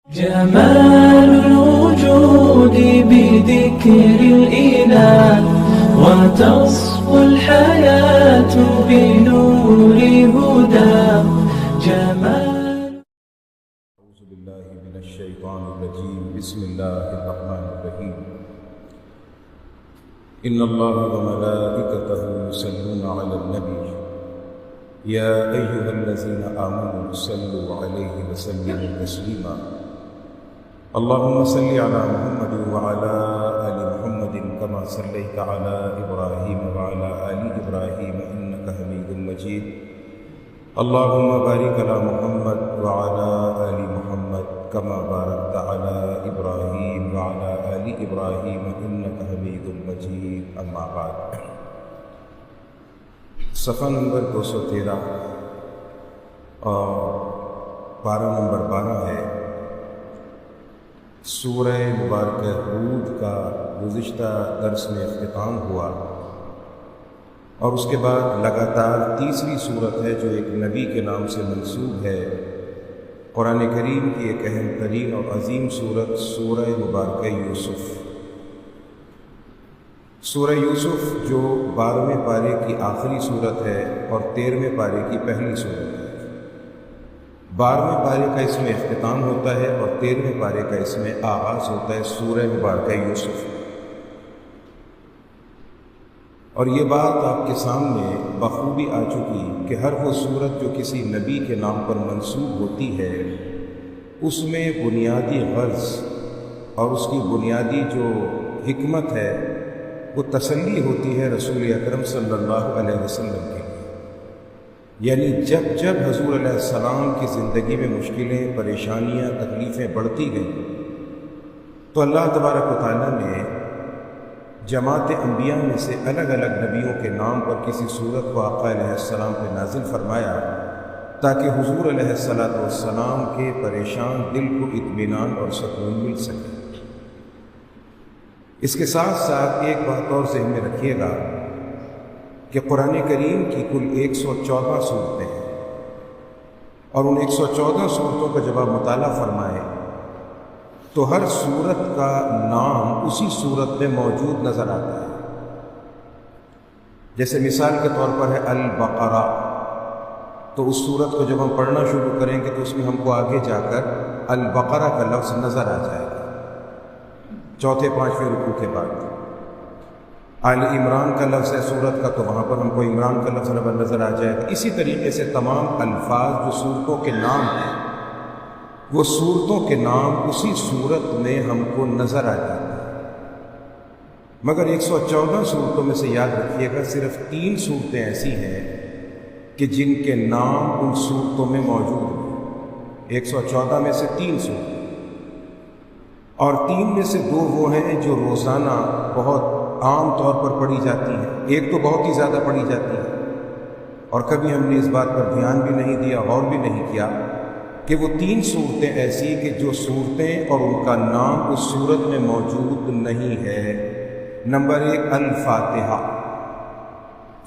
جمال الوجود بذكر الإله وتصفو الحياة بنور هداه جمال. أعوذ بالله من الشيطان الرجيم. بسم الله الرحمن الرحيم. إن الله وملائكته يصلون على النبي يا أيها الذين آمنوا صلوا عليه وسلموا تسليما. اللهم صل على محمد وعلى آل محمد كما صليت على إبراهيم وعلى آل إبراهيم إنك حميد مجيد. اللهم بارك على محمد وعلى آل محمد كما باركت على إبراهيم وعلى آل إبراهيم إنك حميد مجيد. أما بعد. صفحہ نمبر 213 اور پارہ نمبر 12 ہے. سورہ مبارکہ ہود کا گزشتہ درس میں اختتام ہوا اور اس کے بعد لگاتار تیسری صورت ہے جو ایک نبی کے نام سے منسوب ہے. قرآن کریم کی ایک اہم ترین اور عظیم صورت سورہ مبارکہ یوسف. سورہ یوسف جو 12ویں پارے کی آخری صورت ہے اور 13ویں پارے کی پہلی صورت ہے. 12ویں پارے کا اس میں اختتام ہوتا ہے اور 13ویں پارے کا اس میں آغاز ہوتا ہے سورہ مبارکہ یوسف. اور یہ بات آپ کے سامنے بخوبی آ چکی کہ ہر وہ صورت جو کسی نبی کے نام پر منسوب ہوتی ہے اس میں بنیادی غرض اور اس کی بنیادی جو حکمت ہے وہ تسلی ہوتی ہے رسول اکرم صلی اللہ علیہ وسلم کے لیے. یعنی جب جب حضور علیہ السلام کی زندگی میں مشکلیں، پریشانیاں، تکلیفیں بڑھتی گئیں تو اللہ تبارک و تعالیٰ نے جماعت انبیاء میں سے الگ الگ نبیوں کے نام پر کسی صورت کو آقا علیہ السلام پہ نازل فرمایا تاکہ حضور علیہ السلام کے پریشان دل کو اطمینان اور سکون مل سکے. اس کے ساتھ ساتھ ایک بات اور ذہن میں رکھیے گا کہ قرآن کریم کی کل 114 صورتیں ہیں اور ان 114 صورتوں کا جب آپ مطالعہ فرمائیں تو ہر صورت کا نام اسی صورت میں موجود نظر آتا ہے. جیسے مثال کے طور پر ہے البقرہ، تو اس صورت کو جب ہم پڑھنا شروع کریں گے تو اس میں ہم کو آگے جا کر البقرہ کا لفظ نظر آ جائے گا چوتھے پانچویں رکوع کے بعد. آل عمران کا لفظ ہے صورت کا تو وہاں پر ہم کو عمران کا لفظ نظر آ جائے گا. اسی طریقے سے تمام الفاظ جو صورتوں کے نام ہیں وہ صورتوں کے نام اسی صورت میں ہم کو نظر آ جاتے ہیں. مگر 114 صورتوں میں سے یاد رکھیے گا صرف 3 صورتیں ایسی ہیں کہ جن کے نام ان صورتوں میں موجود ہیں. 114 میں سے 3 صورتیں اور 3 میں سے 2 وہ ہیں جو روزانہ بہت عام طور پر پڑھی جاتی ہیں. ایک تو بہت ہی زیادہ پڑھی جاتی ہے اور کبھی ہم نے اس بات پر دھیان بھی نہیں دیا، غور بھی نہیں کیا کہ وہ 3 صورتیں ایسی کہ جو صورتیں اور ان کا نام اس صورت میں موجود نہیں ہے. نمبر 1 الفاتحہ.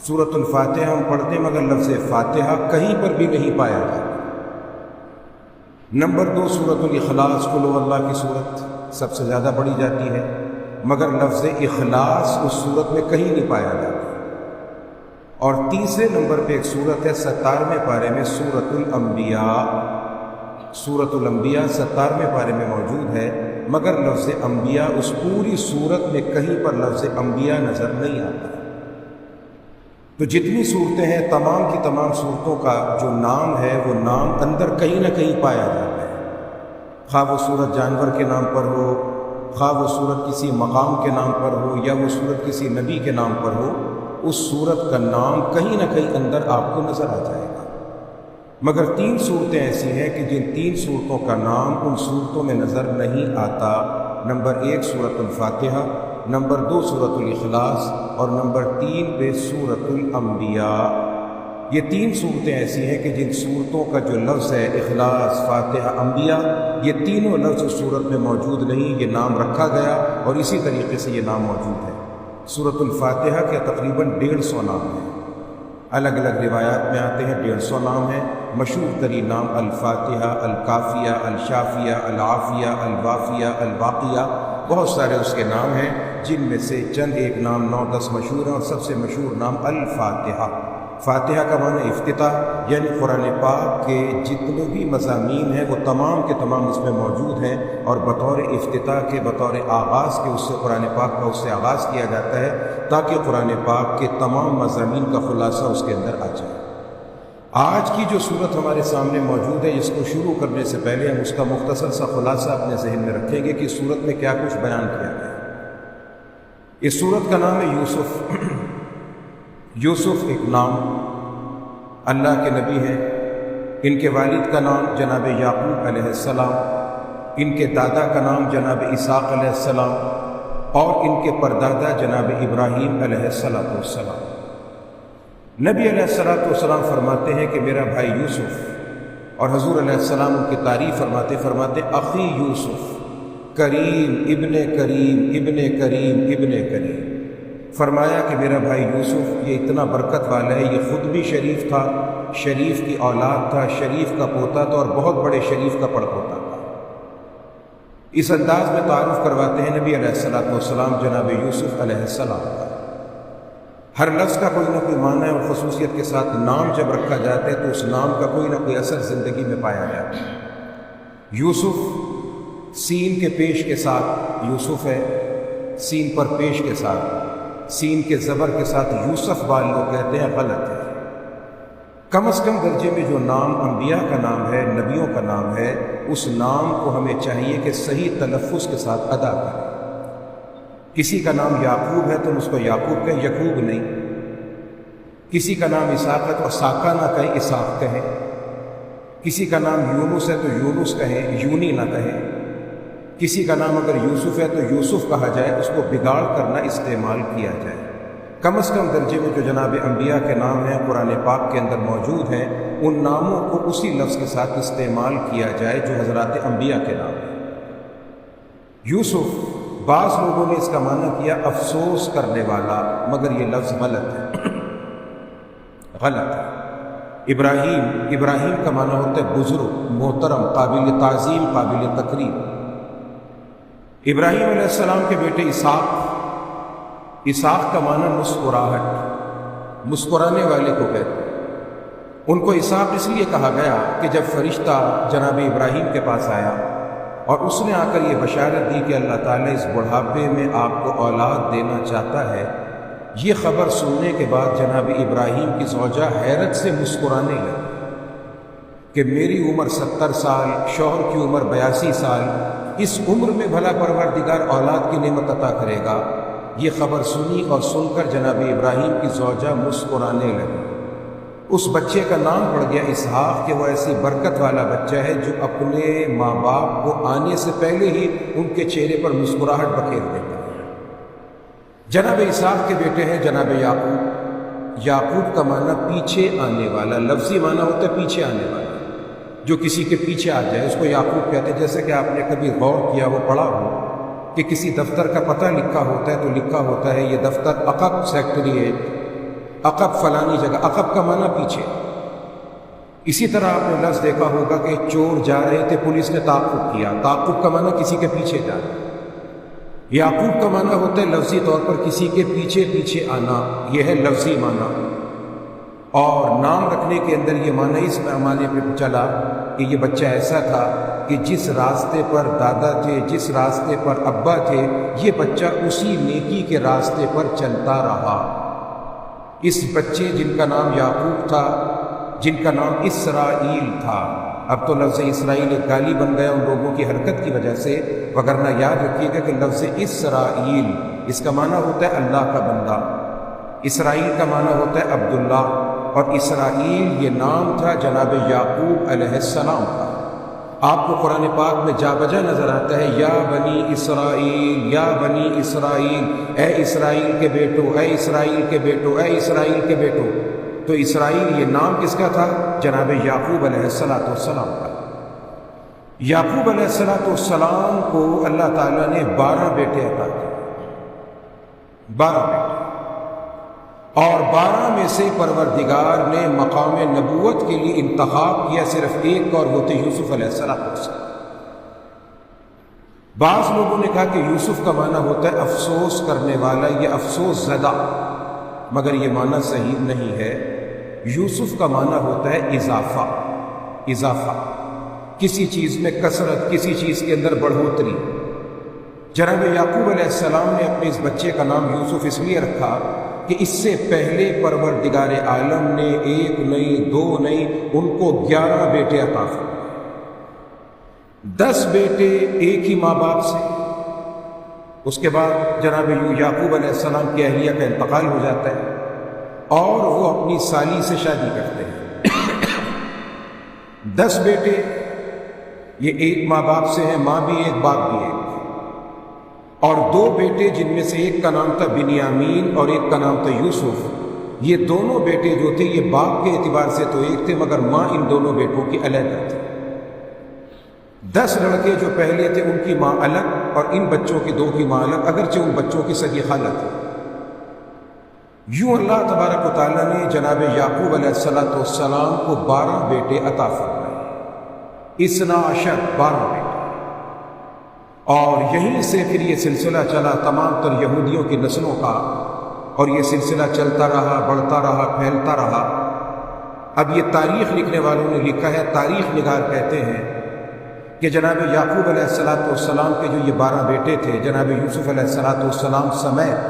سورۃ الفاتحہ ہم پڑھتے ہیں مگر لفظ فاتحہ کہیں پر بھی نہیں پایا جاتا. نمبر 2 سورۃ الاخلاص، قل هو اللہ کی صورت سب سے زیادہ پڑھی جاتی ہے مگر لفظ اخلاص اس صورت میں کہیں نہیں پایا جاتا. اور تیسرے نمبر پہ ایک صورت ہے 17ویں پارے میں سورۃ الانبیاء. سورۃ الانبیاء 17ویں پارے میں موجود ہے مگر لفظ انبیاء اس پوری صورت میں کہیں پر لفظ انبیاء نظر نہیں آتا. تو جتنی صورتیں ہیں تمام کی تمام صورتوں کا جو نام ہے وہ نام اندر کہیں نہ کہیں پایا جاتا ہے. خواہ وہ صورت جانور کے نام پر ہو، خواہ وہ صورت کسی مقام کے نام پر ہو یا وہ صورت کسی نبی کے نام پر ہو، اس صورت کا نام کہیں نہ کہیں اندر آپ کو نظر آ جائے گا. مگر 3 صورتیں ایسی ہیں کہ جن 3 صورتوں کا نام ان صورتوں میں نظر نہیں آتا. نمبر 1 سورۃ الفاتحہ، نمبر 2 سورۃ الاخلاص اور نمبر 3 پہ سورۃ الانبیاء. یہ 3 صورتیں ایسی ہیں کہ جن صورتوں کا جو لفظ ہے اخلاص، فاتحہ، انبیاء، یہ تینوں لفظ اس صورت میں موجود نہیں. یہ نام رکھا گیا اور اسی طریقے سے یہ نام موجود ہے. سورۃ الفاتحہ کے تقریباً 150 نام ہیں الگ الگ روایات میں آتے ہیں 150 نام ہیں۔ مشہور ترین نام الفاتحہ، الکافیہ، الشافیہ، العافیہ، الوافیہ، الواقیہ، بہت سارے اس کے نام ہیں، جن میں سے چند ایک نام 9-10 مشہور ہیں، اور سب سے مشہور نام الفاتحہ۔ فاتحہ کا معنی افتتاح، یعنی قرآن پاک کے جتنے بھی مضامین ہیں وہ تمام کے تمام اس میں موجود ہیں، اور بطور افتتاح کے، بطور آغاز کے اس سے قرآن پاک کا اس سے آغاز کیا جاتا ہے تاکہ قرآن پاک کے تمام مضامین کا خلاصہ اس کے اندر آ جائے۔ آج کی جو صورت ہمارے سامنے موجود ہے، اس کو شروع کرنے سے پہلے ہم اس کا مختصر سا خلاصہ اپنے ذہن میں رکھیں گے کہ اس صورت میں کیا کچھ بیان کیا گیا ہے۔ اس صورت کا نام ہے یوسف۔ یوسف ایک نام، اللہ کے نبی ہیں۔ ان کے والد کا نام جناب یعقوب علیہ السلام، ان کے دادا کا نام جناب اسحاق علیہ السلام، اور ان کے پردادا جناب ابراہیم علیہ السلام۔ نبی علیہ السلام فرماتے ہیں کہ میرا بھائی یوسف، اور حضور علیہ السلام ان کی تعریف فرماتے اخی یوسف کریم ابن کریم ابن کریم ابن کریم۔ فرمایا کہ میرا بھائی یوسف یہ اتنا برکت والا ہے، یہ خود بھی شریف تھا، شریف کی اولاد تھا، شریف کا پوتا تھا، اور بہت بڑے شریف کا پڑپوتا تھا۔ اس انداز میں تعارف کرواتے ہیں نبی علیہ السلام جناب یوسف علیہ السلام کا۔ ہر لفظ کا کوئی نہ کوئی معنی اور خصوصیت کے ساتھ نام جب رکھا جاتا ہے تو اس نام کا کوئی نہ کوئی اثر زندگی میں پایا جاتا ہے۔ یوسف سین کے پیش کے ساتھ یوسف ہے، سین پر پیش کے ساتھ، سین کے زبر کے ساتھ یوسف وال لوگ کہتے ہیں، غلط ہے۔ کم از کم درجے میں جو نام انبیاء کا نام ہے، نبیوں کا نام ہے، اس نام کو ہمیں چاہیے کہ صحیح تلفظ کے ساتھ ادا کریں۔ کسی کا نام یعقوب ہے تو اس کو یعقوب کہیں، یعقوب نہیں۔ کسی کا نام اسحاق ہے تو ساکا نہ کہیں، اسحاق کہیں۔ کسی کا نام یونس ہے تو یونس کہیں، یونی نہ کہیں۔ کسی کا نام اگر یوسف ہے تو یوسف کہا جائے، اس کو بگاڑ کرنا استعمال کیا جائے۔ کم از کم درجے میں جو جناب انبیاء کے نام ہیں قرآن پاک کے اندر موجود ہیں، ان ناموں کو اسی لفظ کے ساتھ استعمال کیا جائے جو حضرات انبیاء کے نام ہیں۔ یوسف، بعض لوگوں نے اس کا معنی کیا افسوس کرنے والا، مگر یہ لفظ غلط ہے، غلط ہے۔ ابراہیم کا معنی ہوتا ہے بزرگ، محترم، قابل تعظیم، قابل تقریم۔ ابراہیم علیہ السلام کے بیٹے اسحاق کا معنی مسکراہٹ، مسکرانے والے کو کہتے ہیں۔ ان کو اسحاق اس لیے کہا گیا کہ جب فرشتہ جناب ابراہیم کے پاس آیا اور اس نے آ کر یہ بشارت دی کہ اللہ تعالیٰ اس بڑھاپے میں آپ کو اولاد دینا چاہتا ہے، یہ خبر سننے کے بعد جناب ابراہیم کی زوجہ حیرت سے مسکرانے لگی کہ میری عمر 70 سال، شوہر کی عمر 82 سال، اس عمر میں بھلا پروردگار اولاد کی نعمت عطا کرے گا۔ یہ خبر سنی اور سن کر جناب ابراہیم کی زوجہ مسکرانے لگی۔ اس بچے کا نام پڑ گیا اسحاق کہ وہ ایسی برکت والا بچہ ہے جو اپنے ماں باپ کو آنے سے پہلے ہی ان کے چہرے پر مسکراہٹ بکھیر دیتا ہے۔ جناب اسحاق کے بیٹے ہیں جناب یعقوب۔ یعقوب کا معنی پیچھے آنے والا، لفظی معنی ہوتا ہے پیچھے آنے والا، جو کسی کے پیچھے آ جائے اس کو یعقوب کہتے ہیں۔ جیسے کہ آپ نے کبھی غور کیا ہو، پڑھا ہو کہ کسی دفتر کا پتہ لکھا ہوتا ہے تو لکھا ہوتا ہے یہ دفتر عقب سیکٹریٹ، عقب فلانی جگہ، عقب کا معنی پیچھے۔ اسی طرح آپ نے لفظ دیکھا ہوگا کہ چور جا رہے تھے، پولیس نے تعاقب کیا، تعاقب کا معنی کسی کے پیچھے جانا۔ یعقوب کا معنی ہوتا ہے لفظی طور پر کسی کے پیچھے پیچھے آنا، یہ ہے لفظی معنی۔ اور نام رکھنے کے اندر یہ معنی اس معنی پہ چلا کہ یہ بچہ ایسا تھا کہ جس راستے پر دادا تھے، جس راستے پر ابا تھے، یہ بچہ اسی نیکی کے راستے پر چلتا رہا۔ اس بچے جن کا نام یعقوب تھا، جن کا نام اسرائیل تھا، اب تو لفظ اسرائیل ایک گالی بن گیا ان لوگوں کی حرکت کی وجہ سے، وگرنہ یاد رکھیے گا کہ لفظ اسرائیل اس کا معنی ہوتا ہے اللہ کا بندہ، اسرائیل کا معنی ہوتا ہے عبداللہ، اور اسرائیل یہ نام تھا جناب یعقوب علیہ السلام کا۔ آپ کو قرآن پاک میں جا بجا نظر آتا ہے یا بنی اسرائیل، یا بنی اسرائیل، اے اسرائیل کے بیٹو، اے اسرائیل کے بیٹو، اے اسرائیل کے بیٹو۔ تو اسرائیل یہ نام کس کا تھا؟ جناب یعقوب علیہ السلام کا۔ یعقوب علیہ السلام کو اللہ تعالیٰ نے 12 بیٹے عطا کیے، 12 بیٹے۔ اور 12 میں سے پروردگار نے مقام نبوت کے لیے انتخاب کیا صرف ایک، اور وہ تھے یوسف علیہ السلام۔ بعض لوگوں نے کہا کہ یوسف کا معنی ہوتا ہے افسوس کرنے والا یا افسوس زدہ، مگر یہ معنی صحیح نہیں ہے۔ یوسف کا معنی ہوتا ہے اضافہ، اضافہ، کسی چیز میں کثرت، کسی چیز کے اندر بڑھوتری۔ جناب یعقوب علیہ السلام نے اپنے اس بچے کا نام یوسف اس لیے رکھا کہ اس سے پہلے پروردگار عالم نے 1 نہیں 2 نہیں، ان کو 11 بیٹے عطا فرمائے، 10 بیٹے ایک ہی ماں باپ سے۔ اس کے بعد جناب یعقوب علیہ السلام کی اہلیہ کا انتقال ہو جاتا ہے اور وہ اپنی سالی سے شادی کرتے ہیں۔ 10 بیٹے، یہ ایک ماں باپ سے ہیں، ماں بھی ایک باپ بھی ایک، اور 2 بیٹے جن میں سے ایک کا نام تھا بنیامین اور ایک کا نام تھا یوسف۔ یہ دونوں بیٹے جو تھے یہ باپ کے اعتبار سے تو ایک تھے، مگر ماں ان دونوں بیٹوں کی علیحدہ تھی۔ 10 لڑکے جو پہلے تھے ان کی ماں الگ، اور ان بچوں کی 2 کی ماں الگ، اگرچہ ان بچوں کی سگی خالہ تھی۔ یوں اللہ تبارک و تعالیٰ نے جناب یعقوب علیہ السلام کو 12 بیٹے عطا فرمائے، 12 بیٹے، اور یہیں سے پھر یہ سلسلہ چلا تمام تر یہودیوں کی نسلوں کا، اور یہ سلسلہ چلتا رہا، بڑھتا رہا، پھیلتا رہا۔ اب یہ تاریخ لکھنے والوں نے لکھا ہے، تاریخ نگار کہتے ہیں کہ جناب یعقوب علیہ السلام کے جو یہ 12 بیٹے تھے، جناب یوسف علیہ السلام سمیت،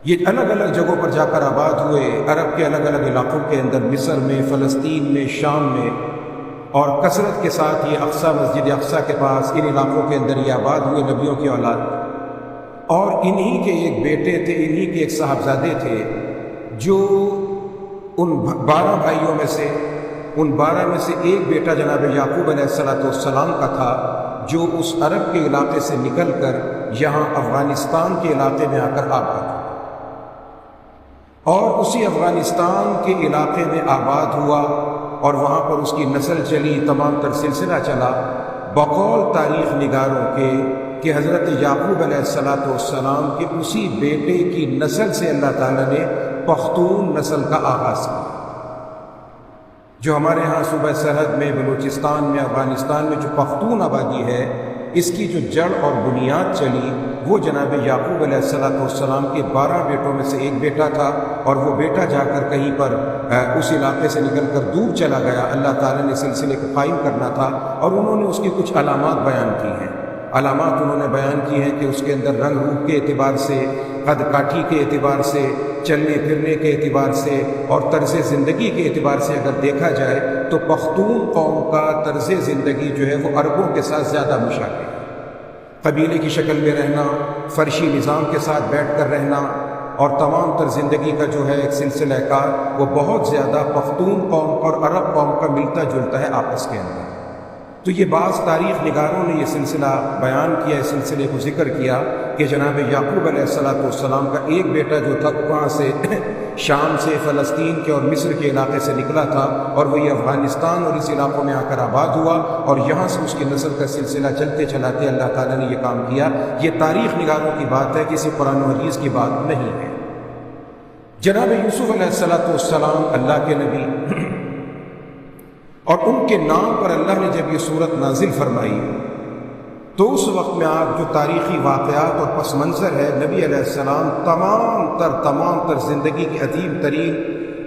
یہ الگ الگ جگہوں پر جا کر آباد ہوئے، عرب کے الگ الگ علاقوں کے اندر، مصر میں، فلسطین میں، شام میں، اور کثرت کے ساتھ یہ اقصیٰ، مسجد اقصیٰ کے پاس، ان علاقوں کے اندر یہ آباد ہوئے نبیوں کی اولاد۔ اور انہی کے ایک بیٹے تھے، انہی کے ایک صاحبزادے تھے، جو ان 12 بھائیوں میں سے، ان 12 میں سے ایک بیٹا جناب یعقوب علیہ السلام کا تھا، جو اس عرب کے علاقے سے نکل کر یہاں افغانستان کے علاقے میں آ کر آباد ہوا، اور اسی افغانستان کے علاقے میں آباد ہوا، اور وہاں پر اس کی نسل چلی، تمام تر سلسلہ چلا، بقول تاریخ نگاروں کے کہ حضرت یعقوب علیہ السلام کے اسی بیٹے کی نسل سے اللہ تعالیٰ نے پختون نسل کا آغاز کیا۔ جو ہمارے ہاں صوبہ سرحد میں، بلوچستان میں، افغانستان میں جو پختون آبادی ہے، اس کی جو جڑ اور بنیاد چلی وہ جناب یعقوب علیہ السلام کے 12 بیٹوں میں سے ایک بیٹا تھا، اور وہ بیٹا جا کر کہیں پر اس علاقے سے نکل کر دور چلا گیا۔ اللہ تعالیٰ نے سلسلے کو قائم کرنا تھا، اور انہوں نے اس کی کچھ علامات بیان کی ہیں۔ علامات انہوں نے بیان کی ہیں کہ اس کے اندر رنگ روپ کے اعتبار سے، قد کاٹھی کے اعتبار سے، چلنے پھرنے کے اعتبار سے، اور طرز زندگی کے اعتبار سے اگر دیکھا جائے تو پختون قوم کا طرز زندگی جو ہے وہ عربوں کے ساتھ زیادہ مشابہ ہے۔ قبیلے کی شکل میں رہنا، فرشی نظام کے ساتھ بیٹھ کر رہنا، اور تمام تر زندگی کا جو ہے ایک سلسلہ کار وہ بہت زیادہ پختون قوم اور عرب قوم کا ملتا جلتا ہے آپس کے اندر۔ تو یہ بعض تاریخ نگاروں نے یہ سلسلہ بیان کیا، اس سلسلے کو ذکر کیا کہ جناب یعقوب علیہ السلام کا ایک بیٹا جو تھا وہاں سے شام سے، فلسطین کے اور مصر کے علاقے سے نکلا تھا، اور وہی افغانستان اور اس علاقوں میں آ کر آباد ہوا، اور یہاں سے اس کی نسل کا سلسلہ چلتے چلاتے اللہ تعالیٰ نے یہ کام کیا۔ یہ تاریخ نگاروں کی بات ہے، کسی قرآن و حدیث کی بات نہیں ہے۔ جناب یوسف علیہ السلام اللہ کے نبی، اور ان کے نام پر اللہ نے جب یہ صورت نازل فرمائی تو اس وقت میں آپ جو تاریخی واقعات اور پس منظر ہے، نبی علیہ السلام تمام تر زندگی کی عظیم ترین،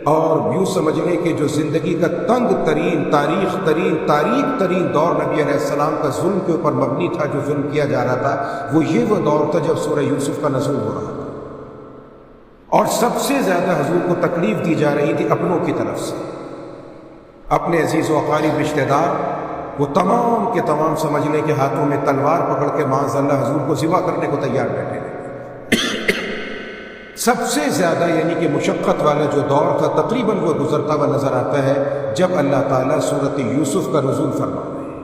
اور یوں سمجھ لیں کہ جو زندگی کا تنگ ترین، تاریخ ترین دور نبی علیہ السلام کا ظلم کے اوپر مبنی تھا، جو ظلم کیا جا رہا تھا، وہ دور تھا جب سورہ یوسف کا نزول ہو رہا تھا، اور سب سے زیادہ حضور کو تکلیف دی جا رہی تھی اپنوں کی طرف سے۔ اپنے عزیز و اقارب رشتہ دار وہ تمام کے تمام سمجھ لیں کہ ہاتھوں میں تلوار پکڑ کے معاذ اللہ حضور کو ذبح کرنے کو تیار بیٹھے رہے۔ سب سے زیادہ یعنی کہ مشقت والا جو دور تھا تقریباً وہ گزرتا ہوا نظر آتا ہے جب اللہ تعالیٰ سورۃ یوسف کا نزول فرماتے ہیں،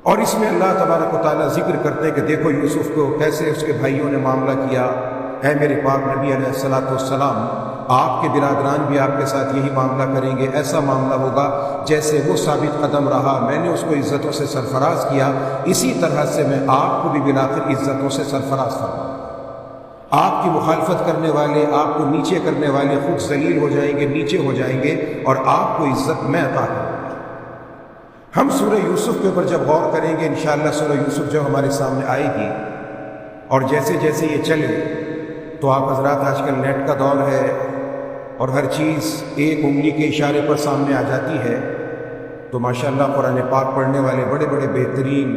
اور اس میں اللہ تبارک و تعالیٰ ذکر کرتے ہیں کہ دیکھو یوسف کو کیسے اس کے بھائیوں نے معاملہ کیا۔ اے میرے پاک نبی علیہ السلام، آپ کے برادران بھی آپ کے ساتھ یہی معاملہ کریں گے، ایسا معاملہ ہوگا جیسے وہ ثابت قدم رہا، میں نے اس کو عزتوں سے سرفراز کیا، اسی طرح سے میں آپ کو بھی بلاخر عزتوں سے سرفراز فرماؤں۔ آپ کی مخالفت کرنے والے، آپ کو نیچے کرنے والے خود ذلیل ہو جائیں گے، نیچے ہو جائیں گے، اور آپ کو عزت میں عطا کروں گا۔ ہم سورہ یوسف کے اوپر جب غور کریں گے انشاءاللہ، سورہ یوسف جب ہمارے سامنے آئے گی اور جیسے جیسے یہ چلے تو آپ حضرات آج کل نیٹ کا دور ہے اور ہر چیز ایک انگلی کے اشارے پر سامنے آ جاتی ہے، تو ماشاءاللہ قرآن پاک پڑھنے والے بڑے بڑے بہترین،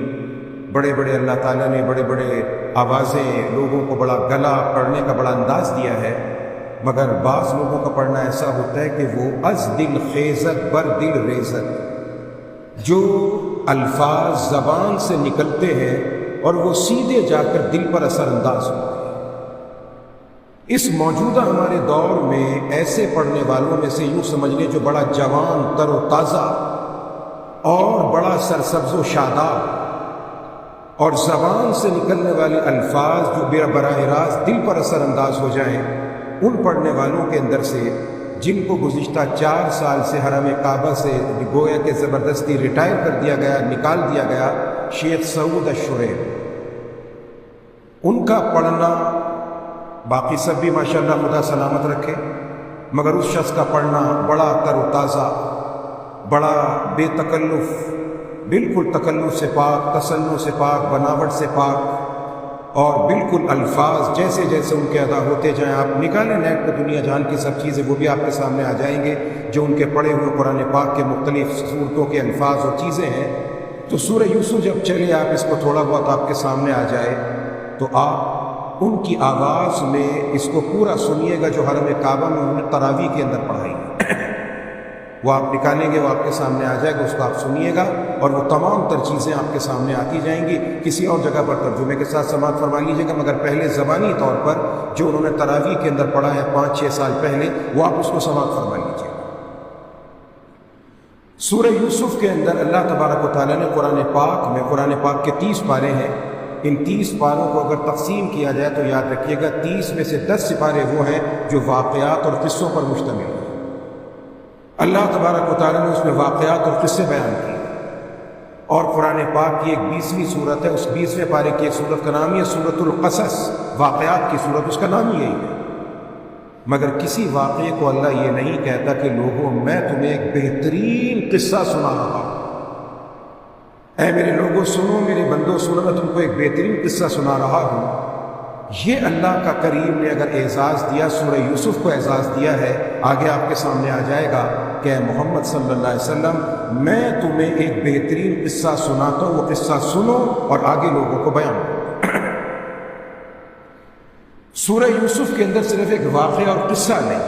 بڑے بڑے اللہ تعالیٰ نے بڑے بڑے آوازیں، لوگوں کو بڑا گلا پڑھنے کا بڑا انداز دیا ہے، مگر بعض لوگوں کا پڑھنا ایسا ہوتا ہے کہ وہ از دل خیزت بر دل ریزت، جو الفاظ زبان سے نکلتے ہیں اور وہ سیدھے جا کر دل پر اثر انداز ہوتے ہیں۔ اس موجودہ ہمارے دور میں ایسے پڑھنے والوں میں سے یوں سمجھ لیں جو بڑا جوان، تر و تازہ اور بڑا سرسبز و شاداب، اور زبان سے نکلنے والے الفاظ جو براہ راست دل پر اثر انداز ہو جائیں، ان پڑھنے والوں کے اندر سے جن کو گزشتہ 4 سال سے حرم کعبہ سے گویا کہ زبردستی ریٹائر کر دیا گیا، نکال دیا گیا، شیخ سعود الشریف، ان کا پڑھنا، باقی سب بھی ماشاءاللہ خدا سلامت رکھے، مگر اس شخص کا پڑھنا بڑا تر و تازہ، بڑا بے تکلف، بالکل تکلف سے پاک، تصنع سے پاک، بناوٹ سے پاک، اور بالکل الفاظ جیسے جیسے ان کے ادا ہوتے جائیں، آپ نکالیں نیٹ پہ دنیا جان کی سب چیزیں، وہ بھی آپ کے سامنے آ جائیں گے جو ان کے پڑھے ہوئے قرآن پاک کے مختلف صورتوں کے الفاظ اور چیزیں ہیں۔ تو سورہ یوسف جب چلے، آپ اس کو تھوڑا بہت آپ کے سامنے آ جائے تو آپ ان کی آواز میں اس کو پورا سنیے گا جو حرم کعبہ میں انہوں نے تراویح کے اندر پڑھائی ہے، وہ آپ نکالیں گے، وہ آپ کے سامنے آ جائے گا، اس کو آپ سنیے گا، اور وہ تمام تر چیزیں آپ کے سامنے آتی جائیں گی۔ کسی اور جگہ پر ترجمے کے ساتھ سماعت فرما لیجیے گا، مگر پہلے زبانی طور پر جو انہوں نے تراویح کے اندر پڑھا ہے 5-6 سال پہلے، وہ آپ اس کو سماعت فرما لیجیے گا۔ سورہ یوسف کے اندر اللہ تبارک و تعالیٰ نے قرآن پاک کے 30 پارے ہیں، ان 30 پاروں کو اگر تقسیم کیا جائے تو یاد رکھیے گا 30 میں سے 10 سپارے وہ ہیں جو واقعات اور قصوں پر مشتمل ہیں۔ اللہ تبارک و تعالیٰ نے اس میں واقعات اور قصے بیان کیے، اور قرآن پاک کی ایک 20ویں صورت ہے، اس 20ویں پارے کی ایک صورت کا نام ہے سورۃ القصص، واقعات کی صورت، اس کا نام ہی یہی ہے۔ مگر کسی واقعے کو اللہ یہ نہیں کہتا کہ لوگوں میں تمہیں ایک بہترین قصہ سنا رہا ہوں، اے میرے لوگوں سنو، میرے بندوں سنو، میں تم کو ایک بہترین قصہ سنا رہا ہوں۔ یہ اللہ کا کریم نے اگر اعزاز دیا، سورہ یوسف کو اعزاز دیا ہے، آگے آپ کے سامنے آ جائے گا کہ اے محمد صلی اللہ علیہ وسلم، میں تمہیں ایک بہترین قصہ سناتا ہوں، وہ قصہ سنو اور آگے لوگوں کو بیان کرو۔ سورہ یوسف کے اندر صرف ایک واقعہ اور قصہ نہیں،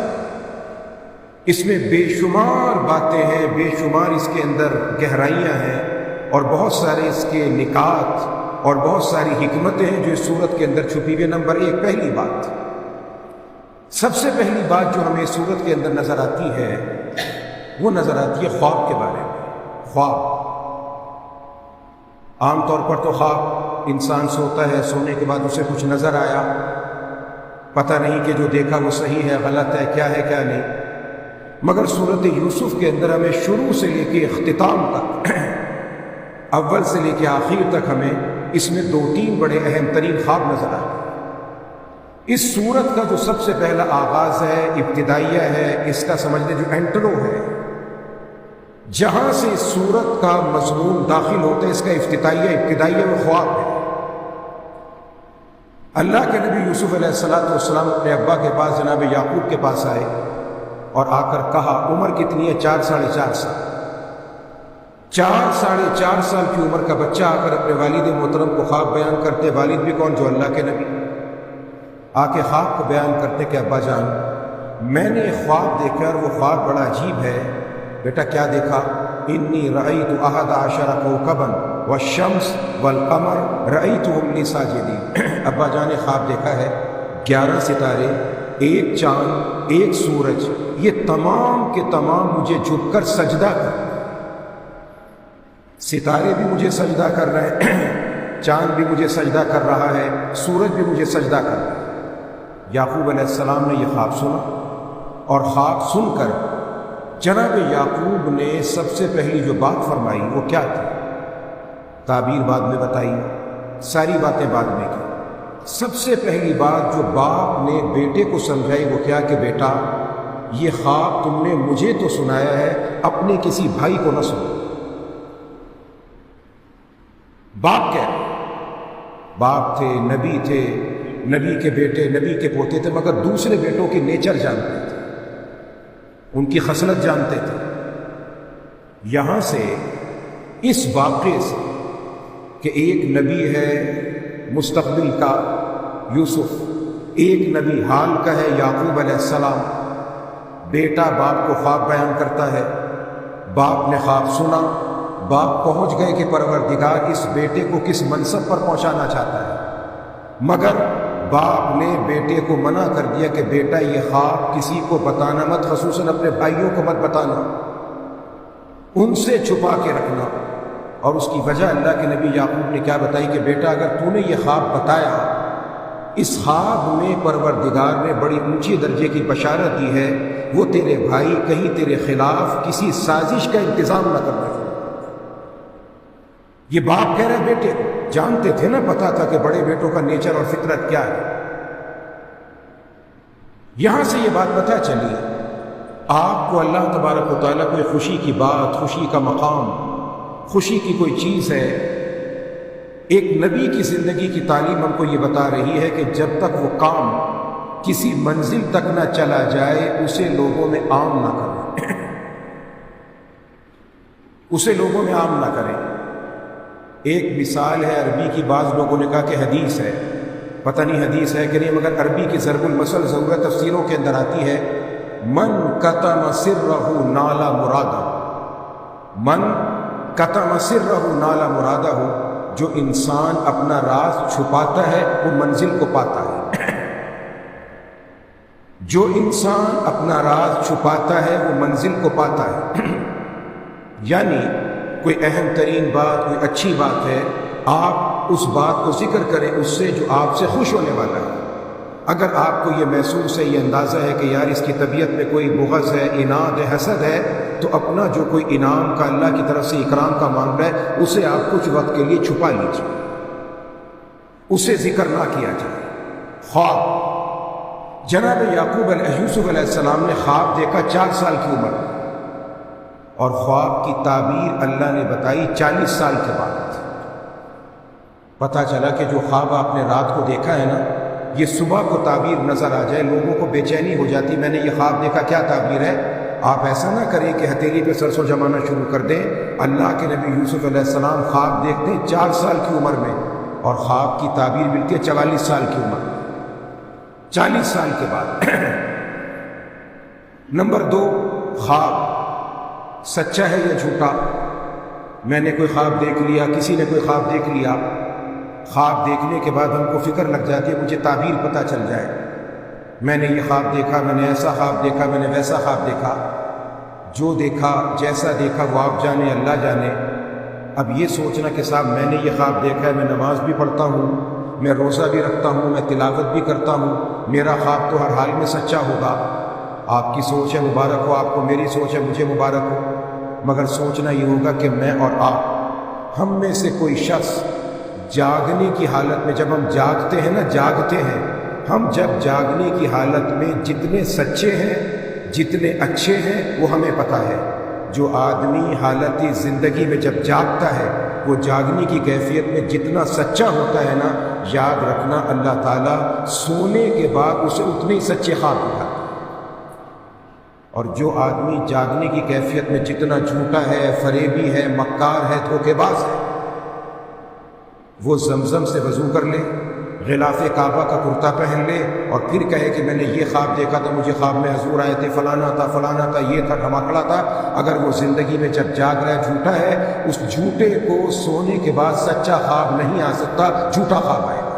اس میں بے شمار باتیں ہیں، بے شمار اس کے اندر گہرائیاں ہیں، اور بہت سارے اس کے نکات اور بہت ساری حکمتیں ہیں جو اس صورت کے اندر چھپی ہوئی۔ نمبر 1، پہلی بات، سب سے پہلی بات جو ہمیں صورت کے اندر نظر آتی ہے وہ نظر آتی ہے خواب کے بارے میں۔ خواب، عام طور پر تو خواب انسان سوتا ہے، سونے کے بعد اسے کچھ نظر آیا، پتہ نہیں کہ جو دیکھا وہ صحیح ہے، غلط ہے، کیا نہیں، مگر سورۃ یوسف کے اندر ہمیں شروع سے لے کے اختتام تک، اول سے لے کے آخر تک ہمیں اس میں 2-3 بڑے اہم ترین خواب نظر آتے ہیں۔ اس سورت کا جو سب سے پہلا آغاز ہے، ابتدائیہ ہے، اس کا سمجھ لیں جو انٹرو ہے، جہاں سے اس سورت کا مضمون داخل ہوتا ہے، اس کا ابتدائیہ وہ خواب ہے۔ اللہ کے نبی یوسف علیہ السلام اپنے ابا کے پاس، جناب یعقوب کے پاس آئے اور آ کر کہا، عمر کتنی ہے؟ 4-4.5 سال۔ 4-4.5 سال کی عمر کا بچہ آ کر اپنے والد محترم کو خواب بیان کرتے، والد بھی کون؟ جو اللہ کے نبی، آ کے خواب کو بیان کرتے کہ ابا جان میں نے ایک خواب دیکھا اور وہ خواب بڑا عجیب ہے۔ بیٹا کیا دیکھا؟ انی رأیت 11 کوكبا والشمس والقمر رأیتهم لی ساجدین۔ ابا جان نے خواب دیکھا ہے 11 ستارے، 1 چاند، 1 سورج، یہ تمام کے تمام مجھے جھک کر سجدہ کر، ستارے بھی مجھے سجدہ کر رہے ہیں، چاند بھی مجھے سجدہ کر رہا ہے، سورج بھی مجھے سجدہ کر رہا ہے۔ یعقوب علیہ السلام نے یہ خواب سنا، اور خواب سن کر جناب یعقوب نے سب سے پہلی جو بات فرمائی وہ کیا تھی؟ تعبیر بعد میں بتائی، ساری باتیں بعد میں کی۔ سب سے پہلی بات جو باپ نے بیٹے کو سمجھائی وہ کیا کہ بیٹا یہ خواب تم نے مجھے تو سنایا ہے، اپنے کسی بھائی کو نہ سنا۔ باپ کہہ رہے، باپ تھے، نبی کے بیٹے، نبی کے پوتے تھے، مگر دوسرے بیٹوں کی نیچر جانتے تھے، ان کی خصلت جانتے تھے۔ یہاں سے اس واقعے سے کہ ایک نبی ہے مستقبل کا یوسف، ایک نبی حال کا ہے یعقوب علیہ السلام، بیٹا باپ کو خواب بیان کرتا ہے، باپ نے خواب سنا، باپ پہنچ گئے کہ پروردگار اس بیٹے کو کس منصب پر پہنچانا چاہتا ہے، مگر باپ نے بیٹے کو منع کر دیا کہ بیٹا یہ خواب کسی کو بتانا مت، خصوصاً اپنے بھائیوں کو مت بتانا، ان سے چھپا کے رکھنا۔ اور اس کی وجہ اللہ کے نبی یعقوب نے کیا بتائی کہ بیٹا اگر تو نے یہ خواب بتایا، اس خواب میں پروردگار نے بڑی اونچی درجے کی بشارت دی ہے، وہ تیرے بھائی کہیں تیرے خلاف کسی سازش کا انتظام نہ کر رہے۔ یہ باپ کہہ رہے بیٹے جانتے تھے نا، پتا تھا کہ بڑے بیٹوں کا نیچر اور فطرت کیا ہے۔ یہاں سے یہ بات پتہ چلی، آپ کو اللہ تبارک و تعالیٰ کوئی خوشی کی بات، خوشی کا مقام، خوشی کی کوئی چیز ہے، ایک نبی کی زندگی کی تعلیم ہم کو یہ بتا رہی ہے کہ جب تک وہ کام کسی منزل تک نہ چلا جائے اسے لوگوں میں عام نہ کریں، اسے لوگوں میں عام نہ کریں۔ ایک مثال ہے عربی کی، بعض لوگوں نے کہا کہ حدیث ہے، پتہ نہیں حدیث ہے کہ نہیں، مگر عربی کی ضرب المثل ضرورت تفسیروں کے اندر آتی ہے، من کتم سرہ نالا مرادہ، من کتم سرہ نالا مرادہ، جو انسان اپنا راز چھپاتا ہے وہ منزل کو پاتا ہے، جو انسان اپنا راز چھپاتا ہے وہ منزل کو پاتا ہے۔ یعنی کوئی اہم ترین بات، کوئی اچھی بات ہے، آپ اس بات کو ذکر کریں اس سے جو آپ سے خوش ہونے والا ہے۔ اگر آپ کو یہ محسوس ہے، یہ اندازہ ہے کہ یار اس کی طبیعت میں کوئی بغض ہے، عناد ہے، حسد ہے، تو اپنا جو کوئی انعام کا اللہ کی طرف سے اکرام کا معاملہ ہے اسے آپ کچھ وقت کے لیے چھپا لیجیے، اسے ذکر نہ کیا جائے۔ خواب، جناب یوسف علیہ السلام نے خواب دیکھا 4 سال کی عمر میں، اور خواب کی تعبیر اللہ نے بتائی 40 سال کے بعد۔ پتہ چلا کہ جو خواب آپ نے رات کو دیکھا ہے نا، یہ صبح کو تعبیر نظر آ جائے، لوگوں کو بے چینی ہو جاتی، میں نے یہ خواب دیکھا، کیا تعبیر ہے؟ آپ ایسا نہ کریں کہ ہتھیلی پہ سرسوں جمانا شروع کر دیں۔ اللہ کے نبی یوسف علیہ السلام خواب دیکھتے ہیں 4 سال کی عمر میں، اور خواب کی تعبیر ملتی ہے 44 سال کی عمر میں، 40 سال کے بعد۔ نمبر 2، خواب سچا ہے یا جھوٹا؟ میں نے کوئی خواب دیکھ لیا، کسی نے کوئی خواب دیکھ لیا، خواب دیکھنے کے بعد ہم کو فکر لگ جاتی ہے، مجھے تعبیر پتہ چل جائے، میں نے یہ خواب دیکھا، میں نے ایسا خواب دیکھا، میں نے ویسا خواب دیکھا۔ جو دیکھا، جیسا دیکھا وہ آپ جانے، اللہ جانے۔ اب یہ سوچنا کہ صاحب میں نے یہ خواب دیکھا ہے، میں نماز بھی پڑھتا ہوں، میں روزہ بھی رکھتا ہوں، میں تلاوت بھی کرتا ہوں، میرا خواب تو ہر حال میں سچا ہوگا۔ آپ کی سوچ ہے، مبارک ہو آپ کو، میری سوچ ہے، مجھے مبارک ہو، مگر سوچنا یہ ہوگا کہ میں اور آپ، ہم میں سے کوئی شخص جاگنے کی حالت میں، جب ہم جاگتے ہیں نا، جاگتے ہیں ہم، جب جاگنے کی حالت میں جتنے سچے ہیں، جتنے اچھے ہیں وہ ہمیں پتہ ہے۔ جو آدمی حالت زندگی میں جب جاگتا ہے، وہ جاگنے کی کیفیت میں جتنا سچا ہوتا ہے نا، یاد رکھنا اللہ تعالیٰ سونے کے بعد اسے اتنے ہی سچے خواب دکھاتا ہے۔ اور جو آدمی جاگنے کی کیفیت میں جتنا جھوٹا ہے، فریبی ہے، مکار ہے، دھوکے باز ہے، وہ زمزم سے وضو کر لے، غلاف کعبہ کا کرتا پہن لے، اور پھر کہے کہ میں نے یہ خواب دیکھا تھا، مجھے خواب میں حضور آئے تھے، فلانا تھا، فلانا تھا، یہ تھا، ڈھماکڑا تھا۔ اگر وہ زندگی میں جب جاگ رہا ہے جھوٹا ہے، اس جھوٹے کو سونے کے بعد سچا خواب نہیں آ سکتا، جھوٹا خواب آئے گا۔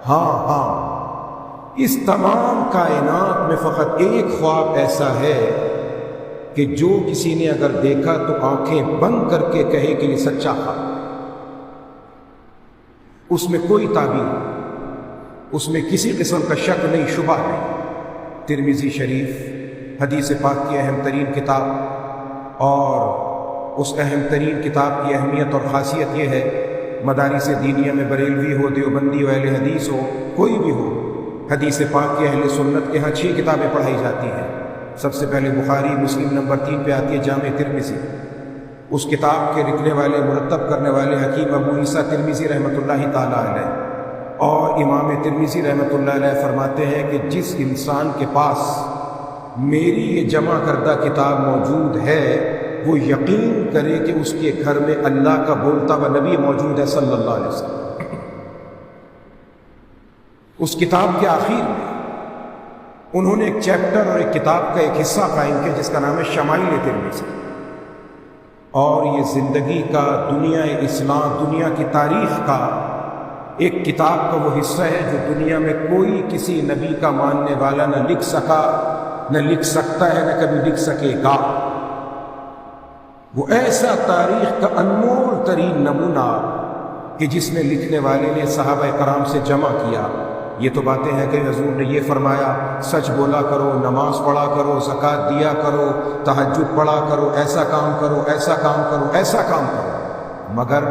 ہاں، اس تمام کائنات میں فقط ایک خواب ایسا ہے کہ جو کسی نے اگر دیکھا تو آنکھیں بند کر کے کہے کہ یہ سچا خواب، اس میں کوئی تعبیر نہیں، اس میں کسی قسم کا شک نہیں، شبہ نہیں۔ ترمذی شریف حدیث پاک کی اہم ترین کتاب، اور اس اہم ترین کتاب کی اہمیت اور خاصیت یہ ہے مدارس دینیہ میں بریلوی ہو، دیوبندی ہو، اہل حدیث ہو، کوئی بھی ہو، حدیث پاک کے اہل سنت کے ہاں 6 کتابیں پڑھائی جاتی ہیں۔ سب سے پہلے بخاری، مسلم نمبر 3 پہ آتی ہے جامع ترمذی۔ اس کتاب کے لکھنے والے، مرتب کرنے والے حکیم ابو عیسیٰ ترمذی رحمۃ اللہ تعالیٰ علیہ، اور امام ترمذی رحمۃ اللہ علیہ فرماتے ہیں کہ جس انسان کے پاس میری یہ جمع کردہ کتاب موجود ہے وہ یقین کرے کہ اس کے گھر میں اللہ کا بولتا ہوا نبی موجود ہے صلی اللہ علیہ وسلم۔ اس کتاب کے آخر میں انہوں نے ایک چیپٹر اور ایک کتاب کا ایک حصہ قائم کیا جس کا نام ہے شمائل ترمذی، اور یہ زندگی کا، دنیا اسلام، دنیا کی تاریخ کا ایک کتاب کا وہ حصہ ہے جو دنیا میں کوئی کسی نبی کا ماننے والا نہ لکھ سکا، نہ لکھ سکتا ہے، نہ کبھی لکھ سکے گا۔ وہ ایسا تاریخ کا انمول ترین نمونہ کہ جس نے لکھنے والے نے صحابہ کرام سے جمع کیا۔ یہ تو باتیں ہیں کہ حضور نے یہ فرمایا، سچ بولا کرو، نماز پڑھا کرو، زکوٰۃ دیا کرو، تہجد پڑھا کرو، ایسا کام کرو، ایسا کام کرو، ایسا کام کرو، مگر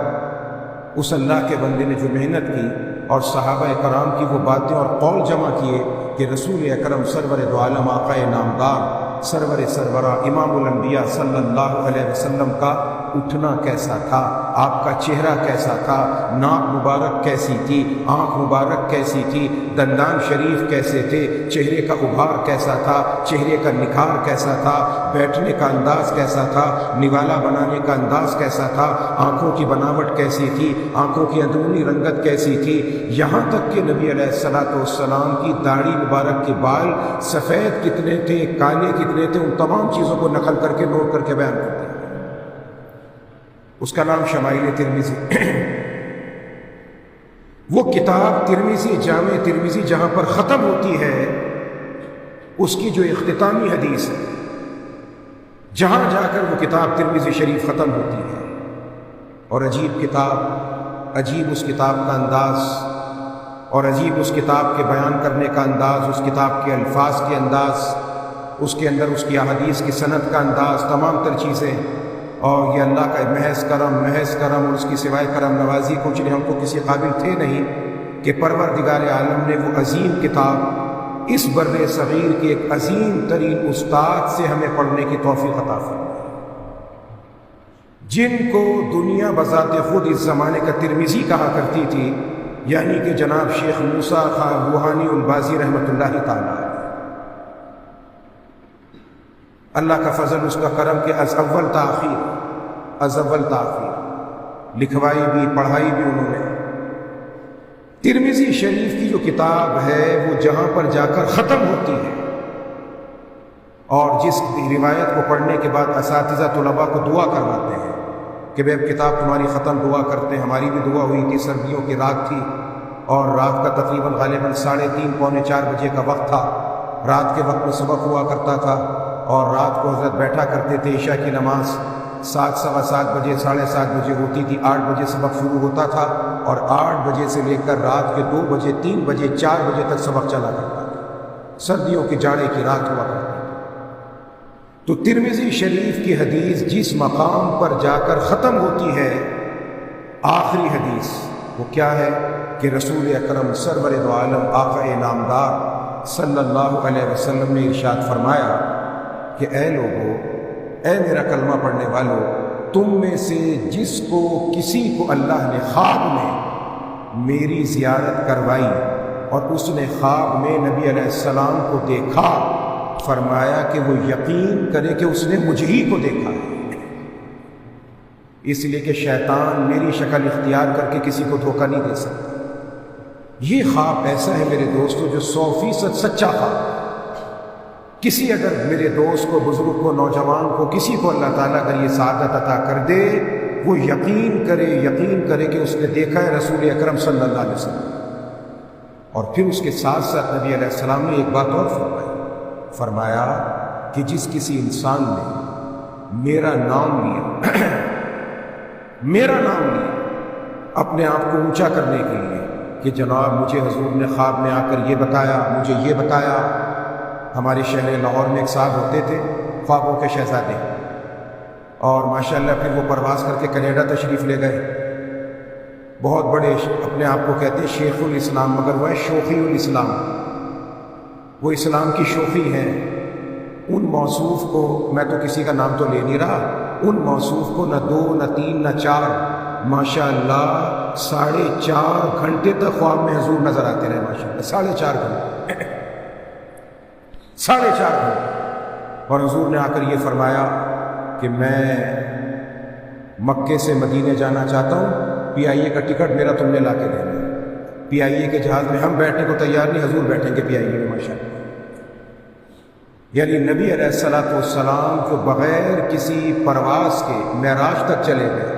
اس اللہ کے بندے نے جو محنت کی اور صحابہ کرام کی وہ باتیں اور قول جمع کیے کہ رسول اکرم سرور دو عالم آقا نامدار سرور سرورہ امام الانبیاء صلی اللہ علیہ وسلم کا اٹھنا کیسا تھا، آپ کا چہرہ کیسا تھا، ناک مبارک کیسی تھی، آنکھ مبارک کیسی تھی، دندان شریف کیسے تھے، چہرے کا ابھار کیسا تھا، چہرے کا نکھار کیسا تھا، بیٹھنے کا انداز کیسا تھا، نوالا بنانے کا انداز کیسا تھا، آنکھوں کی بناوٹ کیسی تھی، آنکھوں کی اندرونی رنگت کیسی تھی، یہاں تک کہ نبی علیہ السلام کی داڑھی مبارک کے بال سفید کتنے تھے، کالے کتنے تھے، ان تمام چیزوں کو نقل کر کے نوٹ کر کے بیان کرتے ہیں۔ اس کا نام شمائل ترمذی۔ وہ کتاب ترمذی، جامع ترمذی جہاں پر ختم ہوتی ہے، اس کی جو اختتامی حدیث ہے، جہاں جا کر وہ کتاب ترمذی شریف ختم ہوتی ہے، اور عجیب کتاب، عجیب اس کتاب کا انداز، اور عجیب اس کتاب کے بیان کرنے کا انداز، اس کتاب کے الفاظ کے انداز، اس کے اندر اس کی احادیث کی سند کا انداز، تمام تر چیزیں، اور یہ اللہ کا محض کرم اور اس کی سوائے کرم نوازی، کچھ نہیں، ہم کو کسی قابل تھے نہیں کہ پروردگار عالم نے وہ عظیم کتاب اس بر صغیر کے ایک عظیم ترین استاد سے ہمیں پڑھنے کی توفیق عطا فرمائی، جن کو دنیا بذات خود اس زمانے کا ترمذی کہا کرتی تھی، یعنی کہ جناب شیخ موسیٰ خان روحانی البازی رحمۃ اللہ تعالیٰ۔ اللہ کا فضل، اس کا کرم کہ از اول تاخیر لکھوائی بھی، پڑھائی بھی انہوں نے۔ ترمذی شریف کی جو کتاب ہے وہ جہاں پر جا کر ختم ہوتی ہے، اور جس روایت کو پڑھنے کے بعد اساتذہ طلباء کو دعا کرواتے ہیں کہ بھئی اب کتاب تمہاری ختم، دعا کرتے ہیں۔ ہماری بھی دعا ہوئی تھی، سردیوں کی رات تھی، اور رات کا تقریباً غالباً 3:30 پونے 4 بجے کا وقت تھا۔ رات کے وقت میں سبق ہوا کرتا تھا، اور رات کو حضرت بیٹھا کرتے تھے، عشاء کی نماز 7، سوا 7 بجے، 7:30 بجے ہوتی تھی، 8 بجے سبق شروع ہوتا تھا، اور 8 بجے سے لے کر رات کے 2 بجے، 3 بجے، 4 بجے تک سبق چلا کرتا تھا۔ سردیوں کی جاڑے کی رات ہوا کرتی تھی۔ تو ترمذی شریف کی حدیث جس مقام پر جا کر ختم ہوتی ہے، آخری حدیث وہ کیا ہے کہ رسول اکرم سرور دو عالم آقا نامدار صلی اللہ علیہ وسلم نے ارشاد فرمایا کہ اے لوگو، اے میرا کلمہ پڑھنے والو، تم میں سے جس کو کسی کو اللہ نے خواب میں میری زیارت کروائی اور اس نے خواب میں نبی علیہ السلام کو دیکھا، فرمایا کہ وہ یقین کرے کہ اس نے مجھ ہی کو دیکھا ہے، اس لیے کہ شیطان میری شکل اختیار کر کے کسی کو دھوکہ نہیں دے سکتا۔ یہ خواب ایسا ہے میرے دوستو جو 100% سچا خواب۔ کسی اگر میرے دوست کو، بزرگ کو، نوجوان کو، کسی کو اللہ تعالیٰ اگر یہ سعادت عطا کر دے، وہ یقین کرے کہ اس نے دیکھا ہے رسول اکرم صلی اللہ علیہ وسلم۔ اور پھر اس کے ساتھ ساتھ نبی علیہ السلام نے ایک بات اور فرمایا کہ جس کسی انسان نے میرا نام لیا اپنے آپ کو اونچا کرنے کے لیے کہ جناب مجھے حضور نے خواب میں آ کر یہ بتایا، مجھے یہ بتایا۔ ہمارے شہر لاہور میں ایک صاحب ہوتے تھے، خوابوں کے شہزادے، اور ماشاءاللہ پھر وہ پرواز کر کے کینیڈا تشریف لے گئے، بہت بڑے اپنے آپ کو کہتے ہیں شیخ الاسلام، مگر وہ ہے شوخی الاسلام، وہ اسلام کی شوخی ہیں۔ ان موصوف کو، میں تو کسی کا نام تو لے نہیں رہا، ان موصوف کو نہ 2 نہ 3 نہ 4، ماشاء اللہ 4.5 گھنٹے تک خواب میں حضور نظر آتے رہے، ماشاء اللہ 4.5 گھنٹے 4.5 گھنٹے۔ اور حضور نے آ کر یہ فرمایا کہ میں مکے سے مدینے جانا چاہتا ہوں، پی آئی اے کا ٹکٹ میرا تم نے لا کے دینا ہے۔ پی آئی اے کے جہاز میں ہم بیٹھنے کو تیار نہیں، حضور بیٹھیں گے پی آئی اے میں، ماشاء اللہ۔ یعنی نبی علیہ الصلوۃ والسلام جو بغیر کسی پرواز کے معراج تک چلے گئے،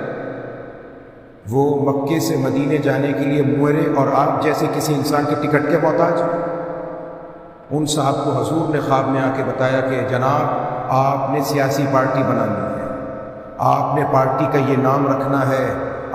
وہ مکے سے مدینے جانے کے لیے میرے اور آپ جیسے کسی انسان کے ٹکٹ کے محتاج۔ ان صاحب کو حضور نے خواب میں آ کے بتایا کہ جناب آپ نے سیاسی پارٹی بنانی ہے، آپ نے پارٹی کا یہ نام رکھنا ہے،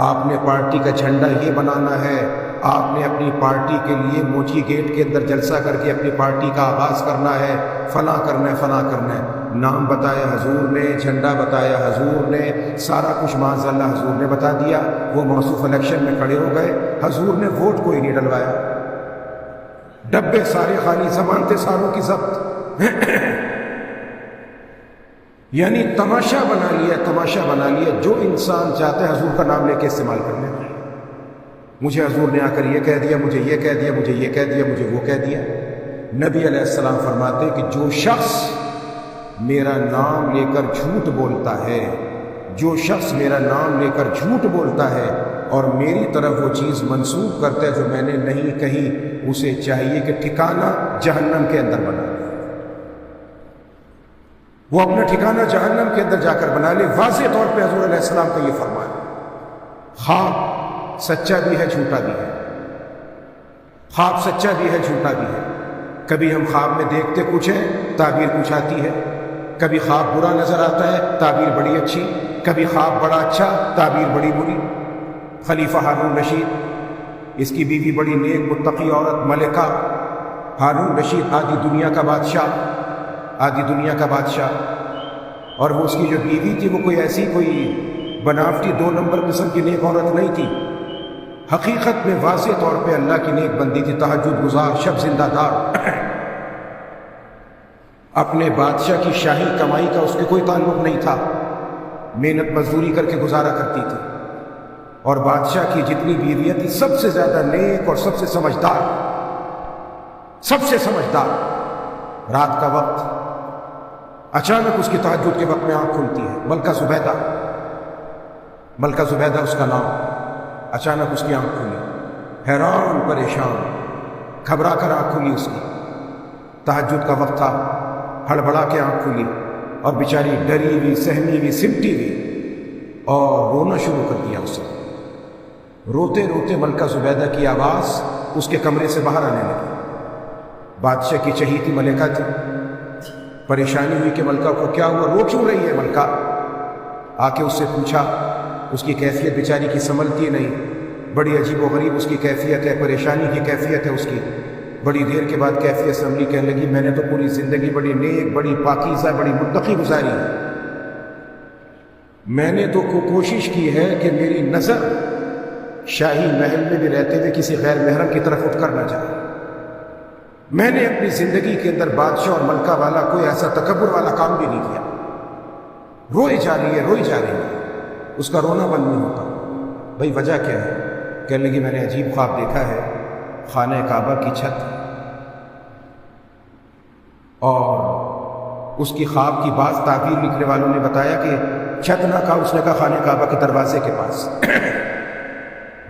آپ نے پارٹی کا جھنڈا یہ بنانا ہے، آپ نے اپنی پارٹی کے لیے موچی گیٹ کے اندر جلسہ کر کے اپنی پارٹی کا آغاز کرنا ہے، فلاں کرنا ہے، فلاں کرنا ہے۔ نام بتایا حضور نے، جھنڈا بتایا حضور نے، سارا کچھ معاذ اللہ حضور نے بتا دیا۔ وہ موصوف الیکشن میں کھڑے ہو گئے، حضور نے ووٹ کوئی نہیں ڈلوایا، ڈبے سارے خالی، زبان تھے ساروں کی ضبط۔ یعنی تماشا بنا لیا، تماشا بنا لیا۔ جو انسان چاہتا ہے حضور کا نام لے کے استعمال کر لے۔ مجھے حضور نے آ کر یہ کہہ دیا، مجھے یہ کہہ دیا، مجھے یہ کہہ دیا، مجھے وہ کہہ دیا۔ نبی علیہ السلام فرماتے کہ جو شخص میرا نام لے کر جھوٹ بولتا ہے، جو شخص میرا نام لے کر جھوٹ بولتا ہے اور میری طرف وہ چیز منسوب کرتا ہے جو میں نے نہیں کہی، اسے چاہیے کہ ٹھکانہ جہنم کے اندر بنا لے۔ وہ اپنا ٹھکانہ جہنم کے اندر جا کر بنا لے۔ واضح طور پہ حضور علیہ السلام کا یہ فرمان۔ خواب سچا بھی ہے، جھوٹا بھی ہے۔ خواب سچا بھی ہے، جھوٹا بھی ہے۔ کبھی ہم خواب میں دیکھتے کچھ ہیں، تعبیر کچھ آتی ہے۔ کبھی خواب برا نظر آتا ہے، تعبیر بڑی اچھی۔ کبھی خواب بڑا اچھا، تعبیر بڑی بری۔ خلیفہ ہارون رشید، اس کی بیوی بڑی نیک متقی عورت ملکہ، ہارون رشید آدھی دنیا کا بادشاہ، آدھی دنیا کا بادشاہ، اور وہ اس کی جو بیوی تھی وہ کوئی ایسی کوئی بناوٹی 2 نمبر قسم کی نیک عورت نہیں تھی، حقیقت میں واضح طور پہ اللہ کی نیک بندی تھی، تہجد گزار، شب زندہ دار۔ اپنے بادشاہ کی شاہی کمائی کا اس کے کوئی تعلق نہیں تھا، محنت مزدوری کر کے گزارا کرتی تھی، اور بادشاہ کی جتنی بیویاں تھیں سب سے زیادہ نیک اور سب سے سمجھدار، سب سے سمجھدار۔ رات کا وقت اچانک اس کی تہجد کے وقت میں آنکھ کھلتی ہے، ملکہ زبیدہ، ملکہ زبیدہ اس کا نام۔ اچانک اس کی آنکھ کھلی، حیران پریشان، گھبرا کر آنکھ کھلی اس کی۔ تہجد کا وقت تھا، ہڑبڑا کے آنکھ کھلی اور بیچاری ڈری ہوئی، سہمی ہوئی، سمٹی ہوئی، اور رونا شروع کر دیا اس نے۔ روتے روتے ملکہ زبیدہ کی آواز اس کے کمرے سے باہر آنے لگی۔ بادشاہ کی چہیتی ملکہ تھی، پریشانی ہوئی کہ ملکہ کو کیا ہوا، رو کیوں رہی ہے ملکہ؟ آ کے اس سے پوچھا، اس کی کیفیت بیچاری کی سنبھلتی نہیں، بڑی عجیب و غریب اس کی کیفیت ہے، پریشانی کی کیفیت ہے اس کی۔ بڑی دیر کے بعد کیفیت سنبھلی، کہنے لگی میں نے تو پوری زندگی بڑی نیک، بڑی پاکیزہ، بڑی متقی گزاری ہے۔ میں نے تو کوشش کی ہے کہ میری نظر شاہی محل میں بھی رہتے ہوئے کسی غیر محرم کی طرف اٹھ کر نہ جائے۔ میں نے اپنی زندگی کے اندر بادشاہ اور ملکہ والا کوئی ایسا تکبر والا کام بھی نہیں کیا۔ روئی جا رہی ہے، روئی جا رہی ہے، اس کا رونا بند نہیں ہوتا۔ بھئی وجہ کیا ہے؟ کہنے لگی میں نے عجیب خواب دیکھا ہے، خانہ کعبہ کی چھت، اور اس کی خواب کی بعض تعبیر لکھنے والوں نے بتایا کہ چھت نہ کہا، اس نے کہا خانہ کعبہ کے دروازے کے پاس۔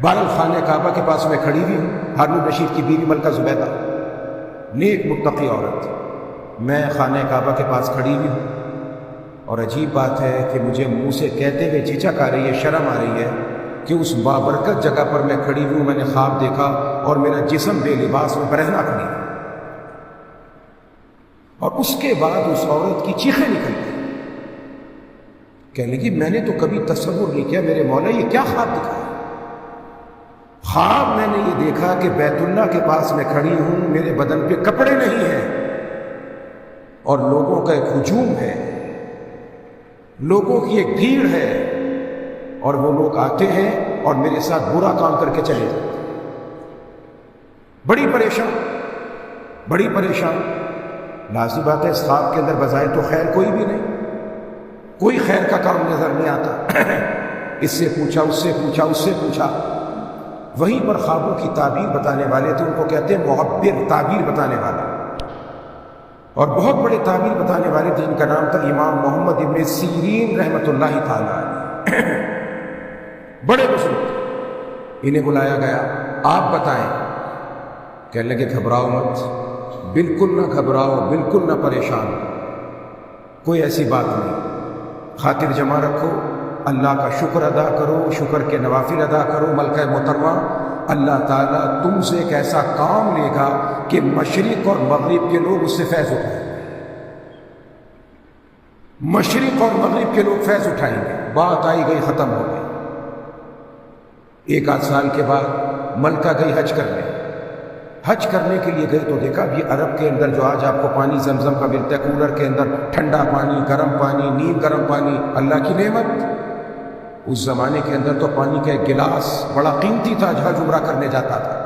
بہرحال خانہ کعبہ کے پاس میں کھڑی ہوئی ہوں، ہارون رشید کی بیوی ملکہ زبیدہ، نیک متقی عورت، میں خانہ کعبہ کے پاس کھڑی ہوئی ہوں، اور عجیب بات ہے کہ مجھے منہ سے کہتے ہوئے جھجک آ رہی ہے، شرم آ رہی ہے کہ اس بابرکت جگہ پر میں کھڑی ہوں، میں نے خواب دیکھا اور میرا جسم بے لباس میں برہنہ کھڑی ہے۔ اور اس کے بعد اس عورت کی چیخیں نکل گئی، کہنے لگی میں نے تو کبھی تصور نہیں کیا میرے مولا یہ کیا خواب دکھایا۔ خواب میں نے یہ دیکھا کہ بیت اللہ کے پاس میں کھڑی ہوں، میرے بدن پہ کپڑے نہیں ہیں، اور لوگوں کا ایک ہجوم ہے، لوگوں کی ایک بھیڑ ہے، اور وہ لوگ آتے ہیں اور میرے ساتھ برا کام کر کے چلے جاتے. بڑی پریشان. لازمی بات ہے اس خواب کے اندر بظاہر تو خیر کوئی بھی نہیں، کوئی خیر کا کام نظر نہیں آتا. اس سے پوچھا، اس سے پوچھا. وہیں پر خوابوں کی تعبیر بتانے والے تھے، ان کو کہتے ہیں معبر، تعبیر بتانے والے. اور بہت بڑے تعبیر بتانے والے تھے جن کا نام تھا امام محمد ابن سیرین رحمۃ اللہ تعالیٰ علیہ. بڑے بزرگ تھے. انہیں بلایا گیا، آپ بتائیں. کہنے لگے گھبراؤ مت، بالکل نہ گھبراؤ، بالکل نہ پریشان، کوئی ایسی بات نہیں. خاطر جمع رکھو، اللہ کا شکر ادا کرو، شکر کے نوافل ادا کرو. ملکہ محترمہ، اللہ تعالیٰ تم سے ایک ایسا کام لے گا کہ مشرق اور مغرب کے لوگ اس سے فیض اٹھائیں گے. مشرق اور مغرب کے لوگ فیض اٹھائیں گے. بات آئی گئی، ختم ہو گئی. 1 آدھ سال کے بعد ملکہ گئی حج کرنے. حج کرنے کے لیے گئے تو دیکھا بھی عرب کے اندر جو آج آپ کو پانی زمزم کا ملتا ہے کولر کے اندر، ٹھنڈا پانی، گرم پانی، نیم گرم پانی، اللہ کی نعمت. اس زمانے کے اندر تو پانی کا ایک گلاس بڑا قیمتی تھا جو حج عمرہ کرنے جاتا تھا.